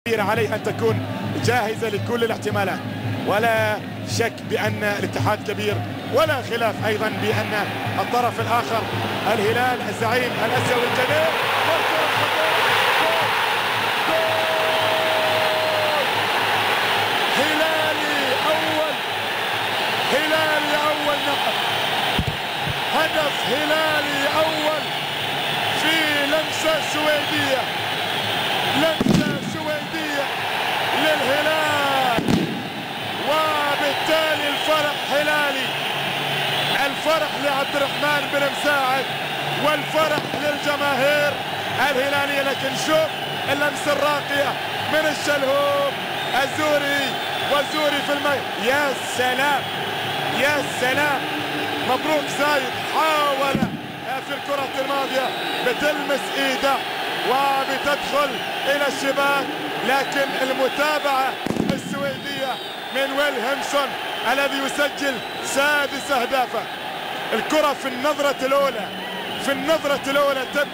عليه أن تكون جاهزة لكل الاحتمالات، ولا شك بأن الاتحاد كبير، ولا خلاف أيضا بأن الطرف الآخر الهلال الزعيم الأسيوي الكبير. هلالي أول نقط، هدف هلالي أول في لمسة سويدية، لمسة سويدية للهلال، وبالتالي الفرح هلالي، الفرح لعبد الرحمن بن مساعد والفرح للجماهير الهلالية. لكن شوف اللمسة الراقية من الشلهوب، الزوري والزوري في الماء. يا سلام يا سلام، مبروك زايد، حاول في الكرة الماضية بتلمس ايده وبتدخل الى الشباك، لكن المتابعة السويدية من ويلهمسون الذي يسجل سادس اهدافه. الكرة في النظرة الاولى تبدو